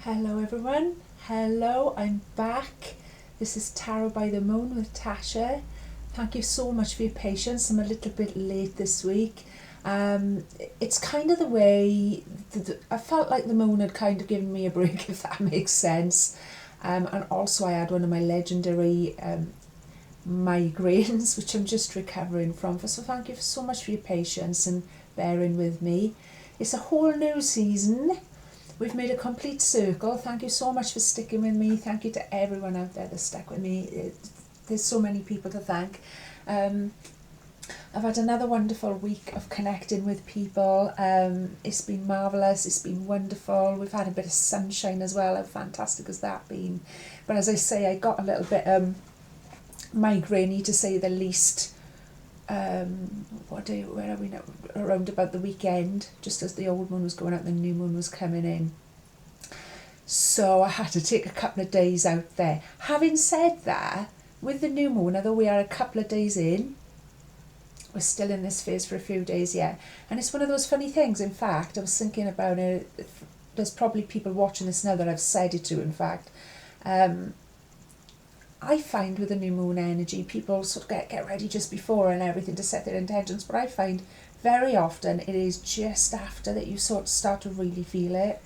Hello everyone, hello, I'm back. This is Tarot by the Moon with Tasha. Thank you so much for your patience. I'm a little bit late this week. It's kind of the way, I felt like the moon had kind of given me a break, if that makes sense. And also I had one of my legendary migraines, which I'm just recovering from. So thank you so much for your patience and bearing with me. It's a whole new season. We've made a complete circle. Thank you so much for sticking with me. Thank you to everyone out there that stuck with me. There's so many people to thank. I've had another wonderful week of connecting with people. It's been marvellous. It's been wonderful. We've had a bit of sunshine as well. How fantastic has that been? But as I say, I got a little bit migraine-y to say the least. Where are we now? Around about the weekend, just as the old moon was going out and the new moon was coming in. So I had to take a couple of days out there. Having said that, with the new moon, although we are a couple of days in, we're still in this phase for a few days yet. And it's one of those funny things. In fact, I was thinking about it. There's probably people watching this now that I've said it to, in fact. I find with the new moon energy, people sort of get ready just before and everything to set their intentions, but I find very often it is just after that you sort of start to really feel it.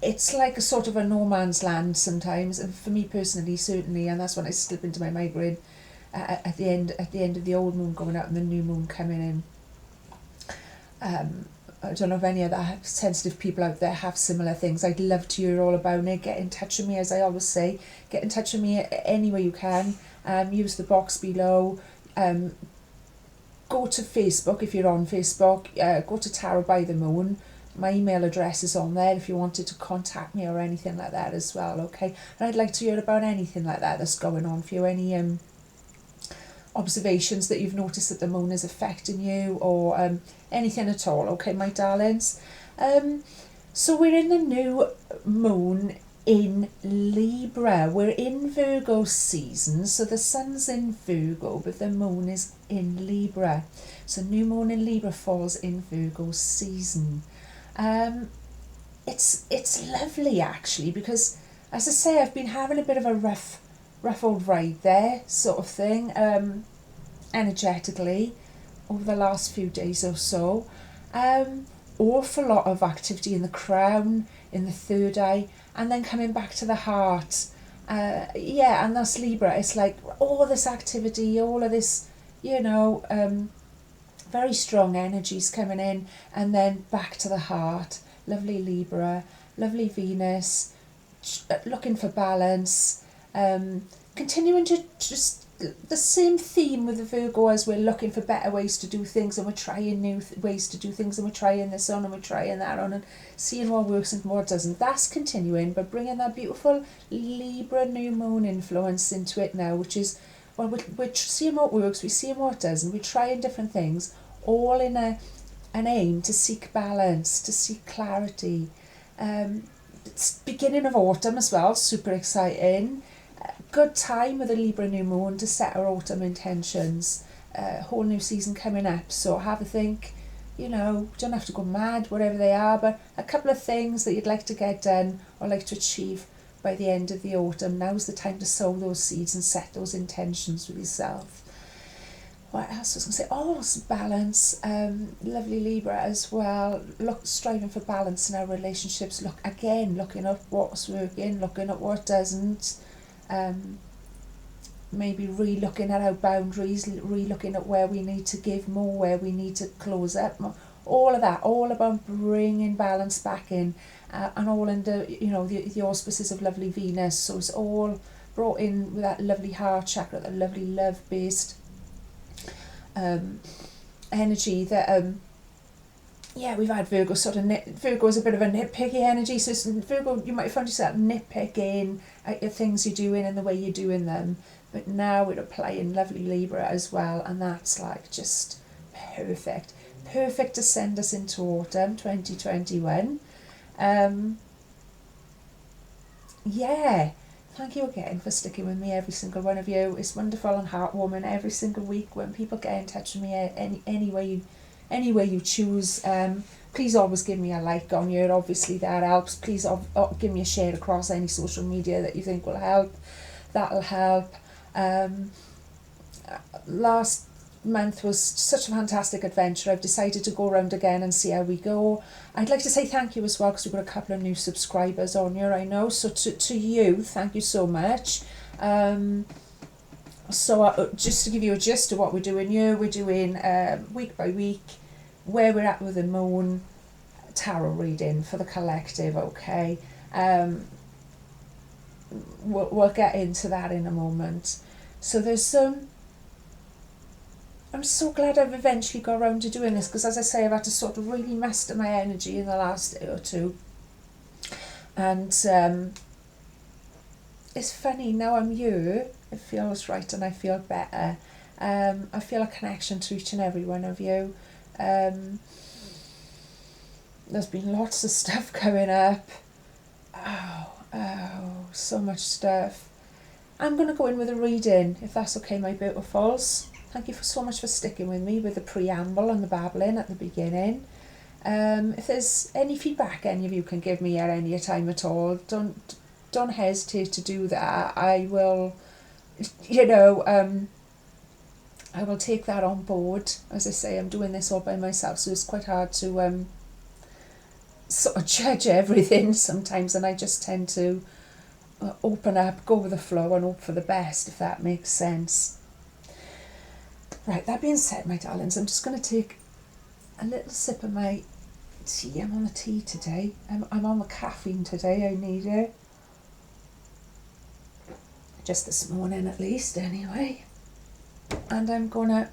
It's like a sort of a no man's land sometimes, and for me personally, certainly, and that's when I slip into my migraine at the end of the old moon going out and the new moon coming in. I don't know if any other sensitive people out there have similar things. I'd love to hear all about it. Get in touch with me, as I always say. Get in touch with me any way you can. Use the box below. Go to Facebook if you're on Facebook. Go to Tarot by the Moon. My email address is on there if you wanted to contact me or anything like that as well, okay? And I'd like to hear about anything like that that's going on for you. Any observations that you've noticed that the moon is affecting you, or anything at all, okay, my darlings? So we're in the new moon in Libra. We're in Virgo season, so the sun's in Virgo but the moon is in Libra. So new moon in Libra falls in Virgo season. It's lovely actually, because as I say, I've been having a bit of a rough old ride there, sort of thing, energetically over the last few days or so. Awful lot of activity in the crown, in the third eye, and then coming back to the heart. And that's Libra. It's like all this activity, all of this, very strong energies coming in, and then back to the heart. Lovely Libra, lovely Venus, looking for balance. Continuing to just the same theme with the Virgo, as we're looking for better ways to do things, and we're trying new ways to do things, and we're trying this on and we're trying that on and seeing what works and what doesn't. That's continuing, but bringing that beautiful Libra new moon influence into it now, which is, well, we're seeing what works, we're seeing what doesn't, we're trying different things, all in an aim to seek balance, to seek clarity. It's beginning of autumn as well, super exciting. Good time with the Libra new moon to set our autumn intentions. Whole new season coming up, so have a think. Don't have to go mad, whatever they are, but a couple of things that you'd like to get done or like to achieve by the end of the autumn. Now's the time to sow those seeds and set those intentions with yourself. What else was I going to say? Balance. Lovely Libra as well. Striving for balance in our lrelationships. Looking at what's working, looking at what doesn't. Maybe re-looking at our boundaries, re-looking at where we need to give more, where we need to close up more. All of that, all about bringing balance back in, and all under the auspices of lovely Venus. So it's all brought in with that lovely heart chakra, that lovely love-based energy that we've had Virgo Virgo is a bit of a nitpicky energy, so Virgo, you might find yourself nitpicking at your things you're doing and the way you're doing them, but now we're applying lovely Libra as well, and that's like just perfect to send us into autumn 2021. Thank you again for sticking with me, every single one of you. It's wonderful and heartwarming every single week when people get in touch with me any way you choose. Please always give me a like on here, obviously that helps. Please give me a share across any social media that you think will help. That'll help. Last month was such a fantastic adventure. I've decided to go around again and see how we go. I'd like to say thank you as well, because we've got a couple of new subscribers on here, I know. So to you, thank you so much. So just to give you a gist of what we're doing here, we're doing week by week, where we're at with the moon, tarot reading for the collective, okay? We'll get into that in a moment. So there's some... I'm so glad I've eventually got around to doing this, because as I say, I've had to sort of really master my energy in the last day or two. And it's funny, now I'm here, it feels right and I feel better. I feel a connection to each and every one of you. There's been lots of stuff coming up. Oh, so much stuff. I'm going to go in with a reading, if that's okay, my beautifuls. Thank you so much for sticking with me with the preamble and the babbling at the beginning. If there's any feedback any of you can give me at any time at all, don't hesitate to do that. I will, I will take that on board. As I say, I'm doing this all by myself, so it's quite hard to sort of judge everything sometimes, and I just tend to open up, go with the flow, and hope for the best, if that makes sense. Right, that being said, my darlings, I'm just going to take a little sip of my tea. I'm on the tea today. I'm on the caffeine today. I need it. Just this morning at least, anyway. And I'm going to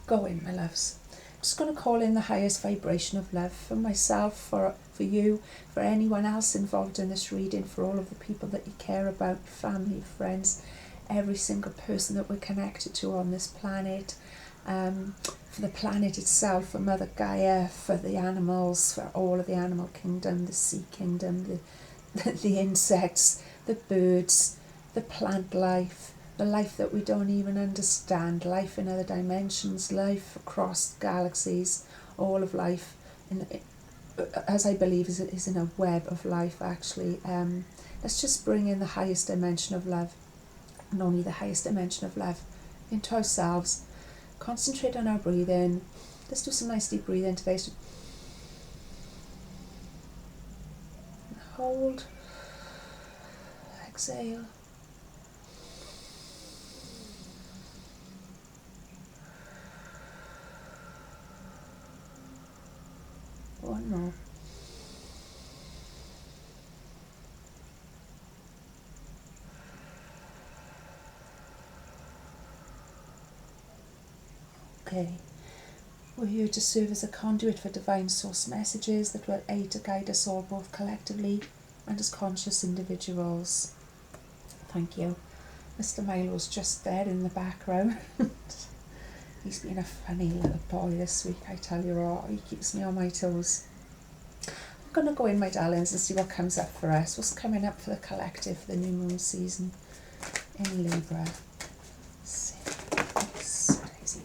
go in, my loves. I'm just going to call in the highest vibration of love for myself, for you, for anyone else involved in this reading, for all of the people that you care about, family, friends, every single person that we're connected to on this planet, for the planet itself, for Mother Gaia, for the animals, for all of the animal kingdom, the sea kingdom, the insects, the birds, the plant life, the life that we don't even understand, life in other dimensions, life across galaxies, all of life, as I believe is in a web of life, actually. Let's just bring in the highest dimension of love, and only the highest dimension of love, into ourselves. Concentrate on our breathing. Let's do some nice deep breathing today. So hold, exhale. One more. Okay, we're here to serve as a conduit for divine source messages that will aid to guide us all, both collectively and as conscious individuals. Thank you. Mr. Milo's just there in the background. He's been a funny little boy this week, I tell you what. He keeps me on my toes. I'm going to go in, my darlings, and see what comes up for us. What's coming up for the collective for the new moon season in Libra?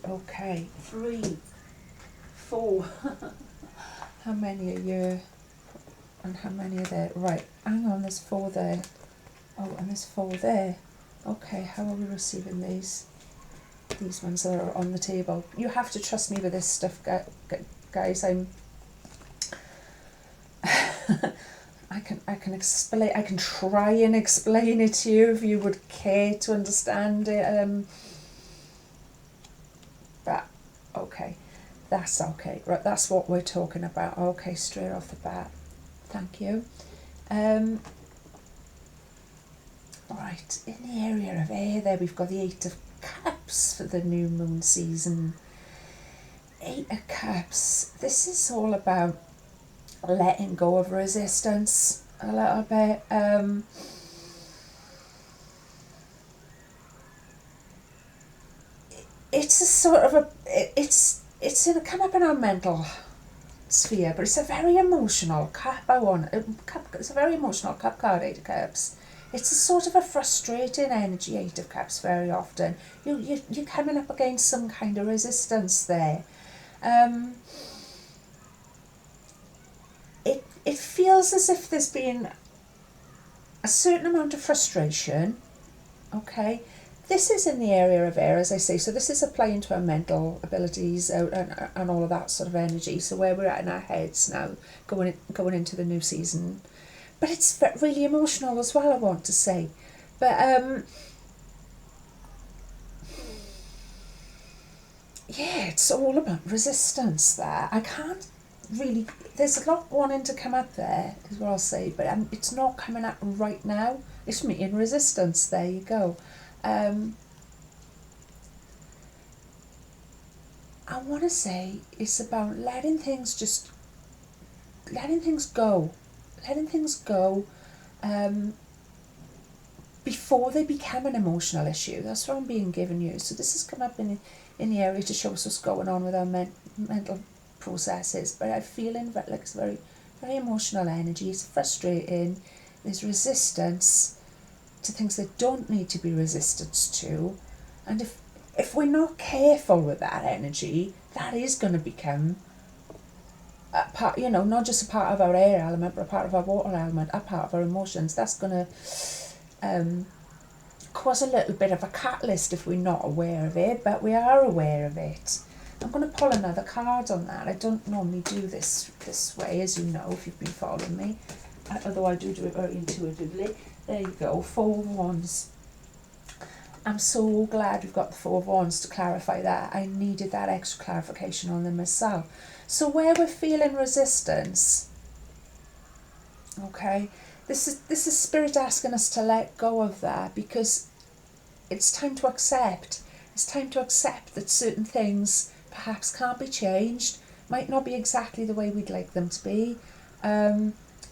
Okay, 3, 4. How many are you? And how many are there? Right, hang on, there's 4 there. Oh, and there's 4 there. Okay, how are we receiving these? These ones that are on the table. You have to trust me with this stuff, guys. I can explain. I can try and explain it to you if you would care to understand it. But okay, that's okay. Right, that's what we're talking about. Okay, straight off the bat. Thank you. Right, in the area of air there, we've got the 8 of Cups for the new moon season. 8 of Cups. This is all about letting go of resistance a little bit. It's a sort of it's going to come up in our mental sphere, but it's a very emotional cup. It's a very emotional cup card, 8 of Cups. It's a sort of a frustrating energy, 8 of Cups, very often. You're coming up against some kind of resistance there. it feels as if there's been a certain amount of frustration, okay? This is in the area of air, as I say, so this is applying to our mental abilities and all of that sort of energy, so where we're at in our heads now, going into the new season. But it's really emotional as well, I want to say. But yeah, it's all about resistance there. I can't really, there's a lot wanting to come up there, is what I'll say, but it's not coming up right now. It's meeting resistance, there you go. I want to say it's about letting things go, before they become an emotional issue. That's what I'm being given you. So this has come up in the area to show us what's going on with our mental processes. But I'm feeling like it's very, very emotional energy. It's frustrating. There's resistance to things that don't need to be resistance to, and if we're not careful with that energy, that is going to become a part, not just a part of our air element, but a part of our water element, a part of our emotions. That's going to cause a little bit of a catalyst if we're not aware of it, but we are aware of it. I'm going to pull another card on that. I don't normally do this way, as you know, if you've been following me, although I do it very intuitively. There you go, 4 of Wands. I'm so glad we've got the 4 of Wands to clarify that. I needed that extra clarification on them myself. So where we're feeling resistance, okay, this is Spirit asking us to let go of that, because it's time to accept. It's time to accept that certain things perhaps can't be changed, might not be exactly the way we'd like them to be.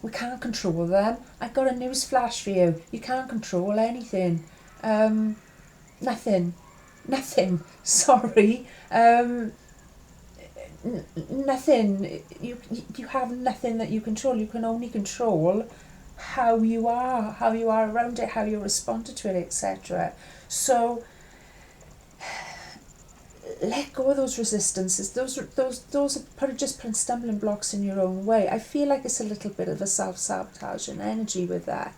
We can't control them. I've got a news flash for you. You can't control anything. Nothing. Sorry. Nothing. You have nothing that you control. You can only control how you are around it, how you respond to it, etc. So let go of those resistances. Those are just putting stumbling blocks in your own way. I feel like it's a little bit of a self-sabotaging energy with that.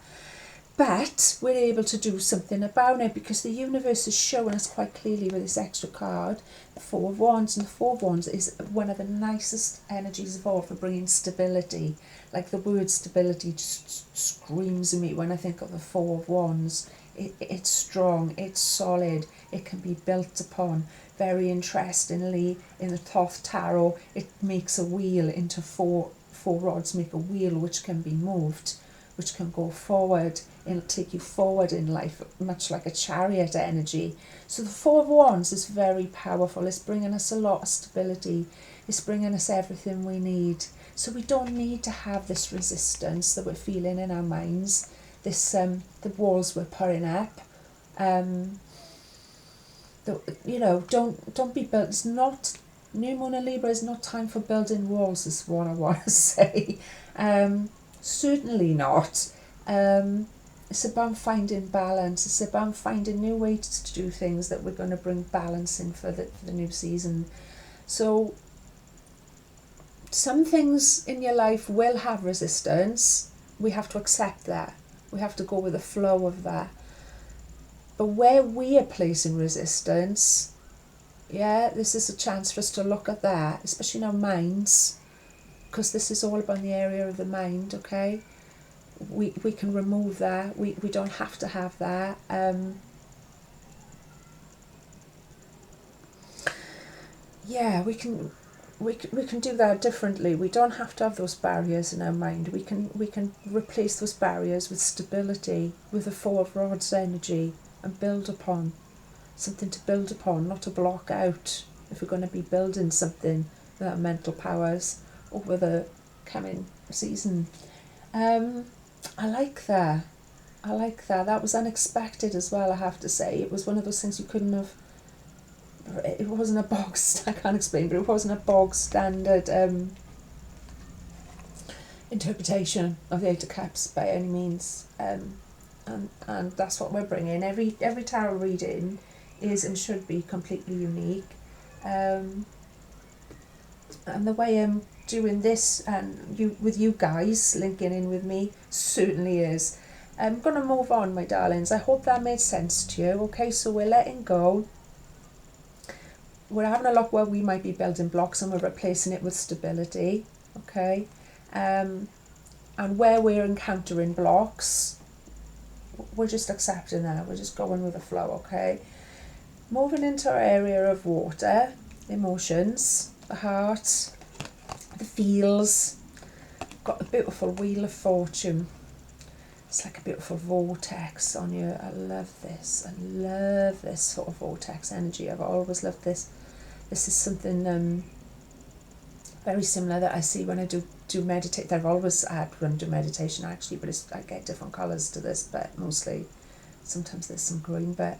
But we're able to do something about it, because the universe is showing us quite clearly with this extra card, the 4 of Wands, and the 4 of Wands is one of the nicest energies of all for bringing stability. Like the word stability just screams at me when I think of the 4 of Wands. It's strong, it's solid, it can be built upon. Very interestingly, in the Thoth Tarot, it makes a wheel into four rods, make a wheel which can be moved, which can go forward. It'll take you forward in life, much like a chariot energy. So the 4 of Wands is very powerful. It's bringing us a lot of stability. It's bringing us everything we need. So we don't need to have this resistance that we're feeling in our minds. This the walls we're putting up. Don't be built. It's not, new moon in Libra is not time for building walls, is what I want to say. Certainly not. It's about finding balance. It's about finding new ways to do things that we're going to bring balance in for the new season. So some things in your life will have resistance. We have to accept that. We have to go with the flow of that. But where we are placing resistance, this is a chance for us to look at that, especially in our minds, because this is all about the area of the mind, okay? We can remove that. We don't have to have that. We can do that differently. We don't have to have those barriers in our mind. We can replace those barriers with stability, with the 4 of Rods energy, and build upon something to build upon, not to block out. If we're going to be building something with our mental powers over the coming season. I like that. That was unexpected as well, I have to say. It was one of those things you couldn't have... It wasn't a I can't explain, but it wasn't a bog standard interpretation of the 8 of Cups by any means. And that's what we're bringing. Every tarot reading is and should be completely unique. And the way I'm doing this and you guys linking in with me certainly is. I'm going to move on, my darlings. I hope that made sense to you. Okay, so we're letting go. We're having a look where we might be building blocks and we're replacing it with stability. Okay, and where we're encountering blocks, we're just accepting that. We're just going with the flow. Okay, moving into our area of water, emotions, the heart, the feels. Got the beautiful Wheel of Fortune. It's like a beautiful vortex on you. I love this. I love this sort of vortex energy. I've always loved this. This is something very similar that I see when I do meditate. I've always had when I do meditation actually, but I get different colours to this, but mostly sometimes there's some green. But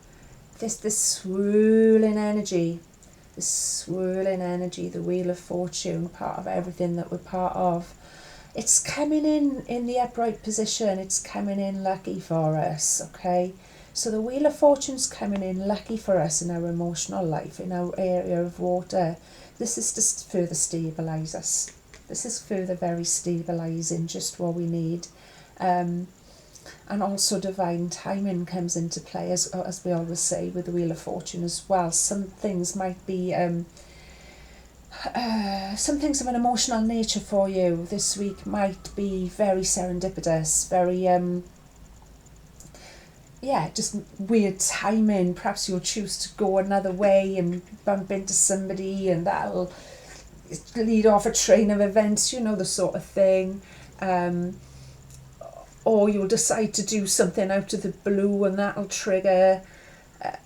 this swirling energy, the Wheel of Fortune, part of everything that we're part of. It's coming in the upright position. It's coming in lucky for us, okay? So the Wheel of Fortune's coming in lucky for us in our emotional life, in our area of water. This is to further stabilise us. This is further very stabilising, just what we need. And also divine timing comes into play, as we always say, with the Wheel of Fortune as well. Some things might be... some things of an emotional nature for you this week might be very serendipitous, very just weird timing. Perhaps you'll choose to go another way and bump into somebody and that'll lead off a train of events, the sort of thing. Or you'll decide to do something out of the blue and that'll trigger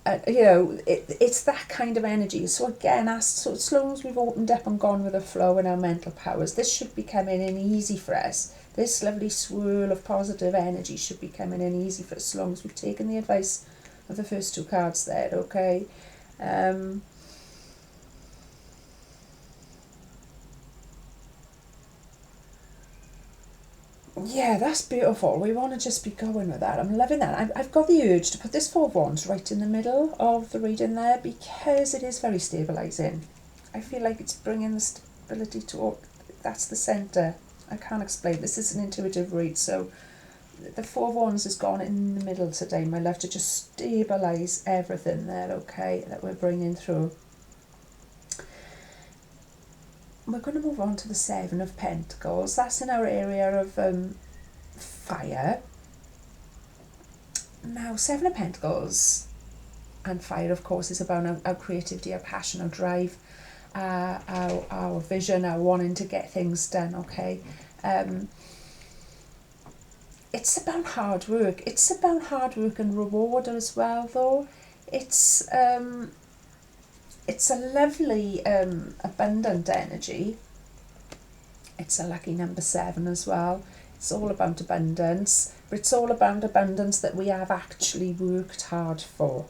it's that kind of energy. So again, so as long as we've opened up and gone with the flow in our mental powers, this should be coming in easy for us. This lovely swirl of positive energy should be coming in easy for us, as long as we've taken the advice of the first two cards there, okay? Yeah, that's beautiful. We want to just be going with that. I'm loving that. I've got the urge to put this Four of Wands right in the middle of the reading there because it is very stabilising. I feel like it's bringing the stability to... That's the centre. I can't explain. This is an intuitive read, so the Four of Wands has gone in the middle today, my love, to just stabilise everything there, okay, that we're bringing through. We're going to move on to the Seven of Pentacles. That's in our area of fire. Now, Seven of Pentacles and fire, of course, is about our creativity, our passion, our drive, our vision, our wanting to get things done, okay? It's about hard work. It's about hard work and reward as well, though. It's a lovely, abundant energy. It's a lucky number 7 as well. It's all about abundance, but it's all about abundance that we have actually worked hard for.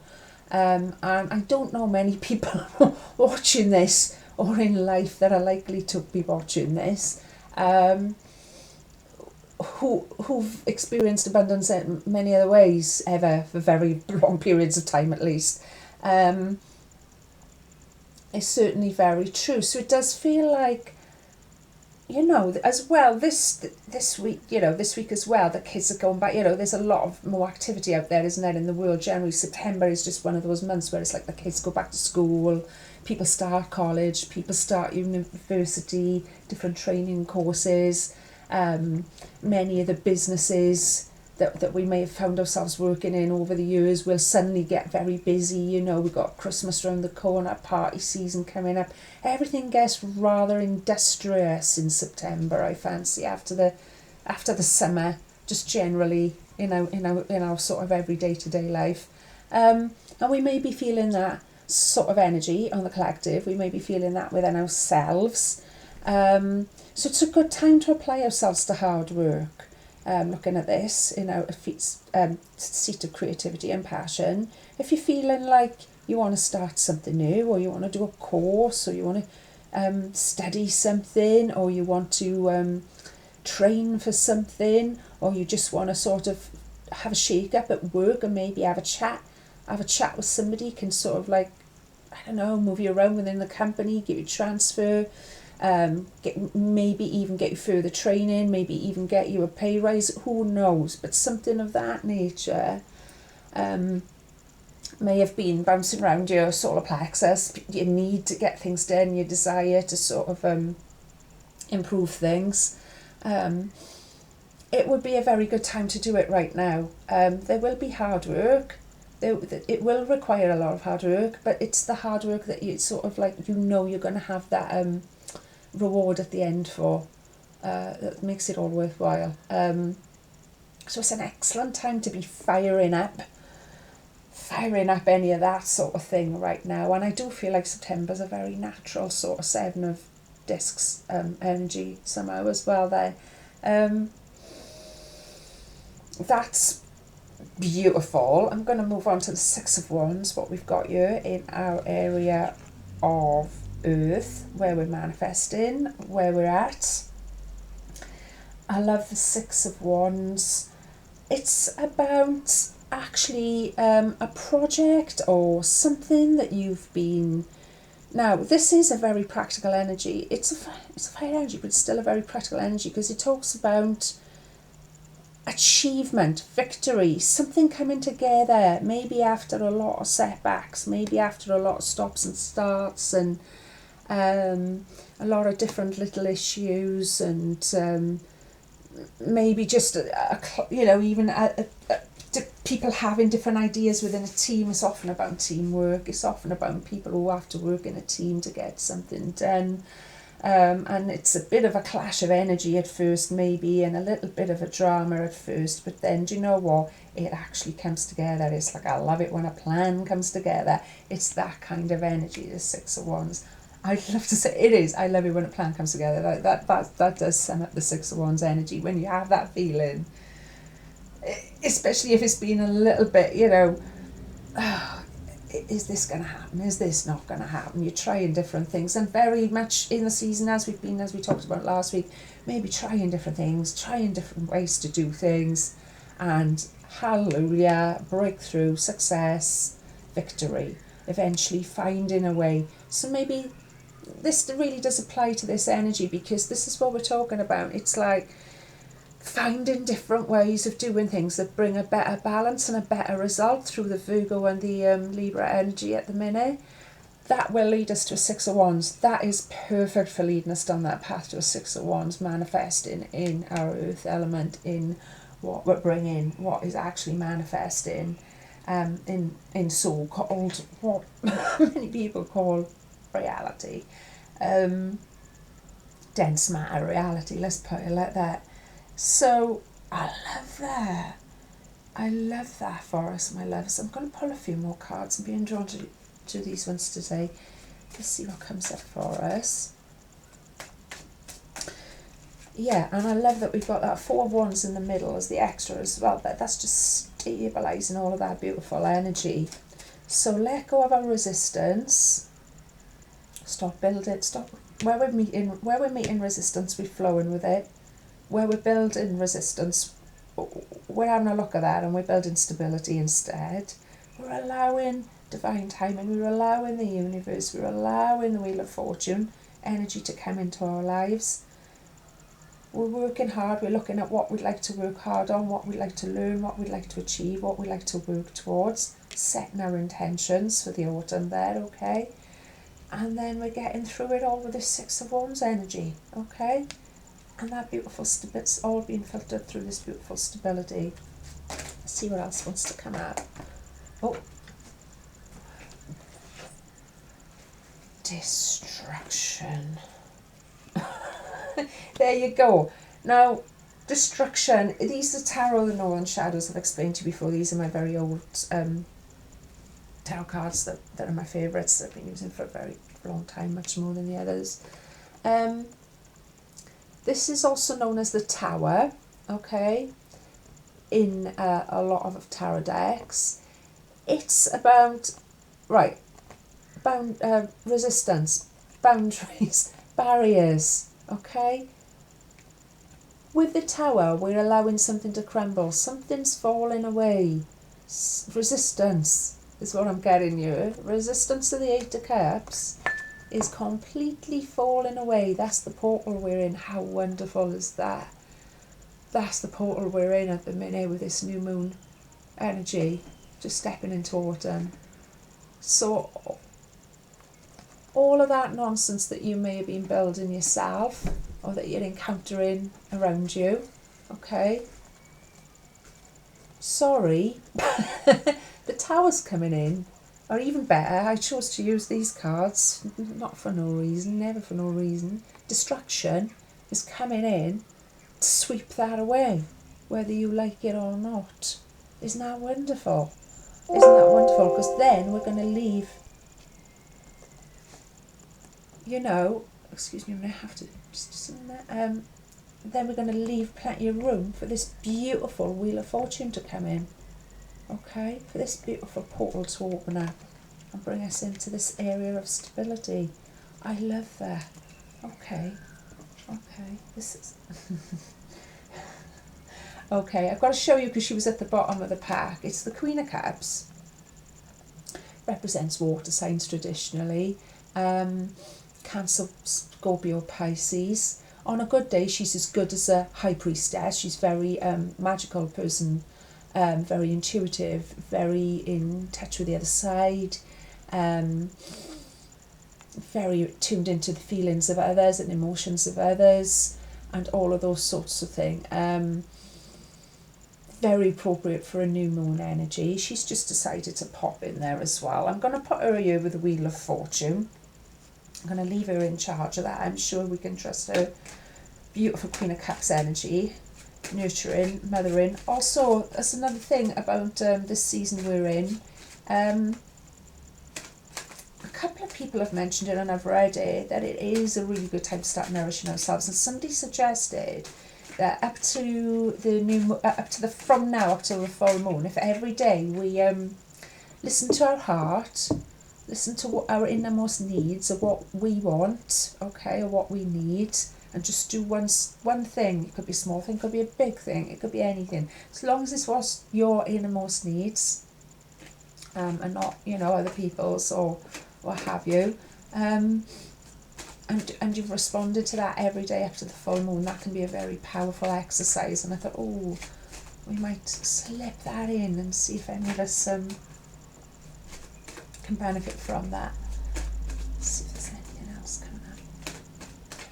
And I don't know many people watching this or in life that are likely to be watching this, who've experienced abundance in many other ways ever, for very long periods of time at least. Is certainly very true. So it does feel like, as well, this week, this week as well, the kids are going back, there's a lot of more activity out there, isn't there, in the world generally. September is just one of those months where it's like the kids go back to school, people start college, people start university, different training courses, many of the businesses that we may have found ourselves working in over the years will suddenly get very busy. We've got Christmas around the corner, party season coming up. Everything gets rather industrious in September, I fancy, after the summer, just generally in our sort of everyday to day life. And we may be feeling that sort of energy on the collective. We may be feeling that within ourselves. So it's a good time to apply ourselves to hard work. Looking at this, seat of creativity and passion. If you're feeling like you want to start something new, or you want to do a course, or you want to study something, or you want to train for something, or you just want to sort of have a shake up at work and maybe have a chat with somebody, can sort of like, I don't know, move you around within the company, give you transfer, maybe even get you further training, maybe even get you a pay rise, who knows, but something of that nature may have been bouncing around your solar plexus. You need to get things done, your desire to sort of improve things. It would be a very good time to do it right now. There will be hard work. It will require a lot of hard work, but it's the hard work that you sort of like, you know, you're going to have that reward at the end for, that makes it all worthwhile. So it's an excellent time to be firing up any of that sort of thing right now. And I do feel like September's a very natural sort of 7 of discs energy somehow as well there. That's beautiful. I'm going to move on to the 6 of Wands, what we've got here in our area of Earth, where we're manifesting, where we're at. I love the 6 of Wands. It's about actually a project or something that you've been... Now, this is a very practical energy. It's a fire energy, but it's still a very practical energy, because it talks about achievement, victory, something coming together, maybe after a lot of setbacks, maybe after a lot of stops and starts, and a lot of different little issues, and maybe just people having different ideas within a team. Is often about teamwork. It's often about people who have to work in a team to get something done. And it's a bit of a clash of energy at first, maybe, and a little bit of a drama at first, but then, do you know what? It actually comes together. It's like, I love it when a plan comes together. It's that kind of energy, the 6 of Wands. I'd love to say it is. I love it when a plan comes together. That does sum up the 6 of Wands energy, when you have that feeling. Especially if it's been a little bit, is this going to happen? Is this not going to happen? You're trying different things, and very much in the season as we talked about last week, maybe trying different things, trying different ways to do things, and hallelujah, breakthrough, success, victory, eventually finding a way. So maybe this really does apply to this energy, because this is what we're talking about. It's like finding different ways of doing things that bring a better balance and a better result through the Virgo and the Libra energy at the minute. That will lead us to a 6 of Wands. That is perfect for leading us down that path to a 6 of Wands, manifesting in our earth element, in what we're bringing, what is actually manifesting in so-called, what many people call reality. Dense matter reality, let's put it like that. So I love that. I love that for us, my loves. I'm going to pull a few more cards. I'm being drawn to these ones today. Let's see what comes up for us. Yeah, and I love that we've got that 4 of Wands in the middle as the extra as well. That's just stabilising all of that beautiful energy. So let go of our resistance. Stop building. Stop where we're meeting resistance. We're flowing with it. Where we're building resistance, we're having a look at that, and we're building stability instead. We're allowing divine timing, we're allowing the universe, we're allowing the Wheel of Fortune energy to come into our lives. We're working hard, we're looking at what we'd like to work hard on, what we'd like to learn, what we'd like to achieve, what we'd like to work towards, setting our intentions for the autumn there, okay? And then we're getting through it all with the 6 of Wands energy, okay? And that beautiful it's all being filtered through this beautiful stability. Let's see what else wants to come out. Oh. Destruction. There you go. Now, destruction. These are Tarot, the Northern Shadows I've explained to you before. These are my very old tarot cards that are my favourites. I've been using for a very long time, much more than the others. This is also known as the Tower, okay, in a lot of tarot decks. It's about, resistance, boundaries, barriers, okay. With the Tower, we're allowing something to crumble. Something's falling away. Resistance is what I'm getting here. Resistance to the 8 of Cups. is completely falling away. That's the portal we're in. How wonderful is that? That's the portal we're in at the minute with this new moon energy, just stepping into autumn. So all of that nonsense that you may have been building yourself or that you're encountering around you, okay, sorry, the Tower's coming in. Or even better, I chose to use these cards, not for no reason, never for no reason. Distraction is coming in to sweep that away, whether you like it or not. Isn't that wonderful? Isn't that wonderful? Because then we're going to leave, you know, excuse me, I'm going to have to just then we're going to leave plenty of room for this beautiful Wheel of Fortune to come in. Okay, for this beautiful portal to open up and bring us into this area of stability. I love that. Okay, this is... okay, I've got to show you because she was at the bottom of the pack. It's the Queen of Cups. Represents water signs traditionally. Cancer, Scorpio, Pisces. On a good day, she's as good as a high priestess. She's very magical person. Very intuitive, very in touch with the other side, very tuned into the feelings of others and emotions of others and all of those sorts of things. Very appropriate for a new moon energy. She's just decided to pop in there as well. I'm going to put her here with the Wheel of Fortune. I'm going to leave her in charge of that. I'm sure we can trust her. Beautiful Queen of Cups energy. Nurturing, mothering. Also, that's another thing about this season we're in. A couple of people have mentioned it and I've read it, that it is a really good time to start nourishing ourselves. And somebody suggested that up to the from now up till the full moon, if every day we listen to our heart, listen to what our innermost needs or what we want, okay, or what we need, and just do one thing. It could be a small thing, it could be a big thing, it could be anything. As long as this was your innermost needs, and not, you know, other people's or what have you. And you've responded to that every day after the full moon, that can be a very powerful exercise. And I thought, oh, we might slip that in and see if any of us can benefit from that. Let's see if there's anything else coming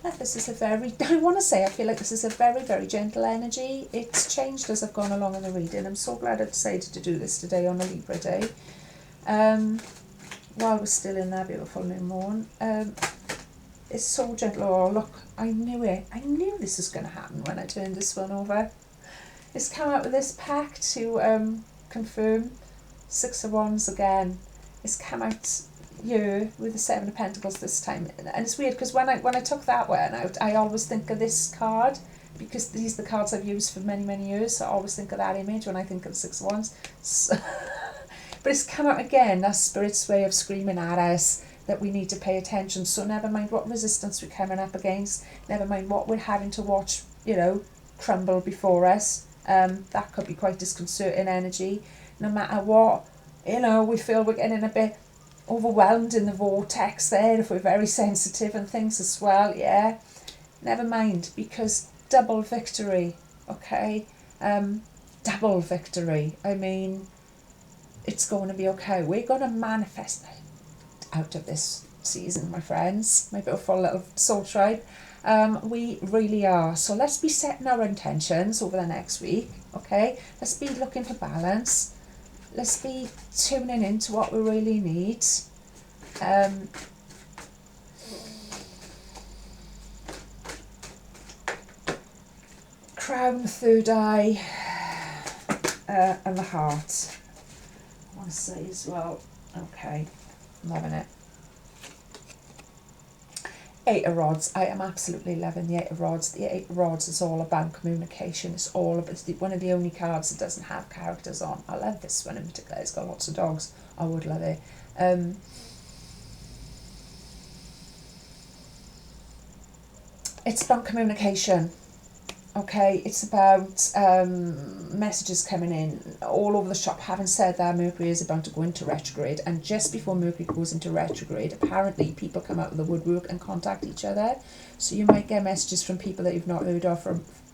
up. This is a very, I feel like this is a very, very gentle energy. It's changed as I've gone along in the reading. I'm so glad I decided to do this today on a Libra day. While we're still in that beautiful new moon. It's so gentle. Oh, look, I knew it. I knew this was going to happen when I turned this one over. It's come out with this pack to confirm. Six of Wands again. It's come out here with the Seven of Pentacles this time. And it's weird because when I took that one out, I always think of this card because these are the cards I've used for many, many years. So I always think of that image when I think of the Six of Wands. So but it's come out again. That's Spirit's way of screaming at us that we need to pay attention. So never mind what resistance we're coming up against, never mind what we're having to watch, you know, crumble before us. That could be quite disconcerting energy. No matter what, you know, we feel we're getting a bit overwhelmed in the vortex there, if we're very sensitive and things as well, yeah. Never mind, because double victory, okay? Double victory. I mean, it's going to be okay. We're going to manifest out of this season, my friends, my beautiful little soul tribe. We really are. So let's be setting our intentions over the next week, okay? Let's be looking for balance. Let's be tuning into what we really need. Crown, third eye, and the heart. I want to say as well, okay, loving it. Eight of Rods. I am absolutely loving the Eight of Rods. The Eight of Rods is all about communication. It's all about, it's one of the only cards that doesn't have characters on. I love this one in particular. It's got lots of dogs. I would love it. It's about communication. Okay, it's about messages coming in all over the shop. Having said that, Mercury is about to go into retrograde, and just before Mercury goes into retrograde, apparently people come out of the woodwork and contact each other. So you might get messages from people that you've not heard of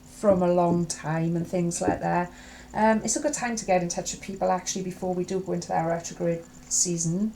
from a long time and things like that. It's a good time to get in touch with people actually before we do go into that retrograde season.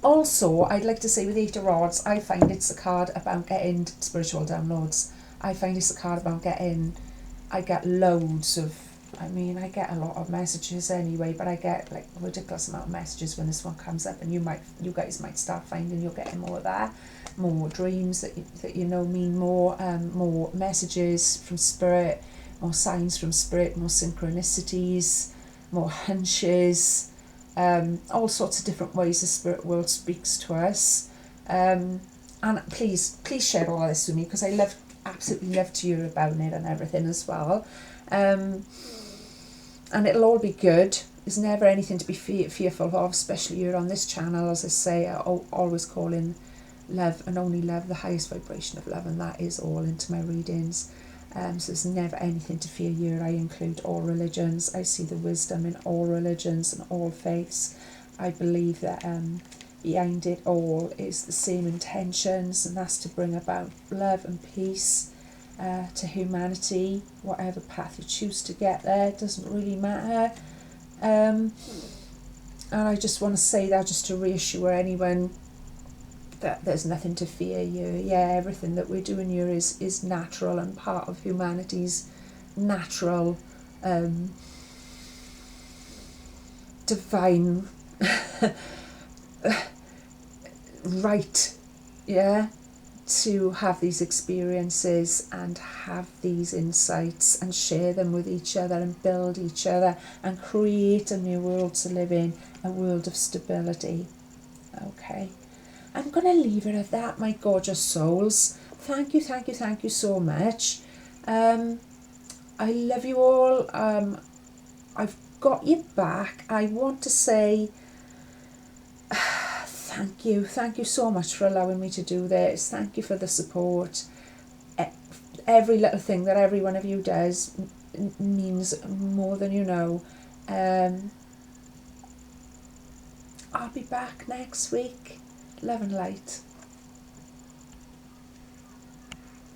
Also, I'd like to say with Eight of Rods, I find it's a card about getting spiritual downloads. I find it's a card about I get loads of, I get a lot of messages anyway, but I get like a ridiculous amount of messages when this one comes up, and you guys might start finding you're getting more of that, more dreams that you know mean more, more messages from spirit, more signs from spirit, more synchronicities, more hunches, all sorts of different ways the spirit world speaks to us. And please share all of this with me, because I absolutely love to hear about it and everything as well. And it'll all be good. There's never anything to be fearful of, especially here on this channel. As I say, I always call in love and only love, the highest vibration of love, and that is all into my readings. So there's never anything to fear here. I include all religions. I see the wisdom in all religions and all faiths. I believe that behind it all is the same intentions, and that's to bring about love and peace to humanity. Whatever path you choose to get there, it doesn't really matter. And I just want to say that just to reassure anyone that there's nothing to fear here. Yeah, everything that we're doing here is natural and part of humanity's natural divine right, yeah, to have these experiences and have these insights and share them with each other and build each other and create a new world to live in, a world of stability. Okay, I'm going to leave it at that, my gorgeous souls. Thank you so much. I love you all. I've got you back. I want to say thank you so much for allowing me to do this. Thank you for the support. Every little thing that every one of you does means more than you know. I'll be back next week. Love and light.